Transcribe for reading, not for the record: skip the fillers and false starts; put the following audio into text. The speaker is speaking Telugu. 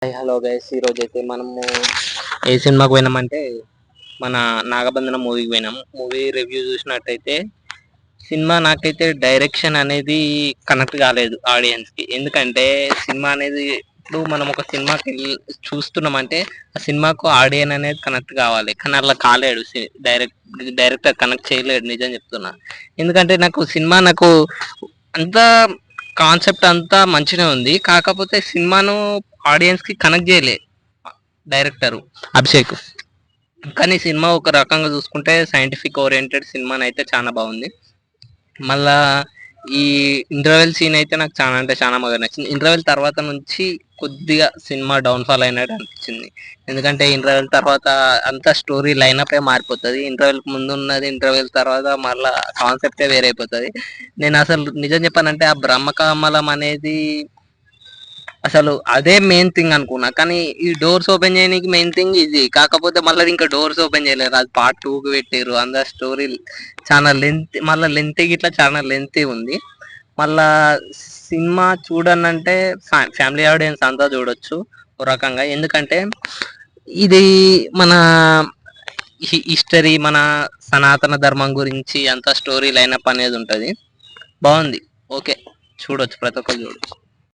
హలో గైస్, ఈరోజు అయితే మనము ఏ సినిమాకి పోయినామంటే మన నాగబంధన మూవీకి పోయినాం. మూవీ రివ్యూ చూసినట్టయితే సినిమా నాకైతే డైరెక్షన్ అనేది కనెక్ట్ కాలేదు ఆడియన్స్ కి. ఎందుకంటే సినిమా అనేది ఇప్పుడు మనం ఒక సినిమాకి చూస్తున్నామంటే ఆ సినిమాకు ఆడియన్ అనేది కనెక్ట్ కావాలి, కానీ అలా కాలేడు. డైరెక్టర్ కనెక్ట్ చేయలేడు, నిజం చెప్తున్నా. ఎందుకంటే నాకు అంతా కాన్సెప్ట్ అంతా మంచిగా ఉంది, కాకపోతే సినిమాను ఆడియన్స్ కి కనెక్ట్ చేయలే డైరెక్టర్ అభిషేక్. కానీ సినిమా ఒక రకంగా చూసుకుంటే సైంటిఫిక్ ఓరియంటెడ్ సినిమా అయితే చాలా బాగుంది. మళ్ళా ఈ ఇంటర్వెల్ సీన్ అయితే నాకు చాలా అంటే చాలా బాగా నచ్చింది. ఇంటర్వెల్ తర్వాత నుంచి కొద్దిగా సినిమా డౌన్ ఫాల్ అయినట్టు అనిపించింది. ఎందుకంటే ఇంటర్వెల్ తర్వాత అంతా స్టోరీ లైనప్ మారిపోతుంది. ఇంటర్వెల్ ముందు ఉన్నది ఇంటర్వెల్ తర్వాత మళ్ళా కాన్సెప్టే వేరైపోతుంది. నేను అసలు నిజం చెప్పానంటే ఆ బ్రహ్మకమలం అనేది అసలు అదే మెయిన్ థింగ్ అనుకున్నా, కానీ ఈ డోర్స్ ఓపెన్ చేయడానికి మెయిన్ థింగ్ ఇది. కాకపోతే మళ్ళీ ఇంకా డోర్స్ ఓపెన్ చేయలేరు, అది పార్ట్ 2కి పెట్టారు. అందరు స్టోరీ చాలా లెంత్, మళ్ళీ లెంత్ ఇట్లా చాలా లెంత్ ఉంది. మళ్ళా సినిమా చూడనంటే ఫ్యామిలీ ఆడియన్స్ అంతా చూడొచ్చు ఒక రకంగా. ఎందుకంటే ఇది మన హిస్టరీ, మన సనాతన ధర్మం గురించి అంత స్టోరీ లైనప్ అనేది ఉంటది. బాగుంది, ఓకే, చూడొచ్చు, ప్రతి ఒక్కరు చూడొచ్చు.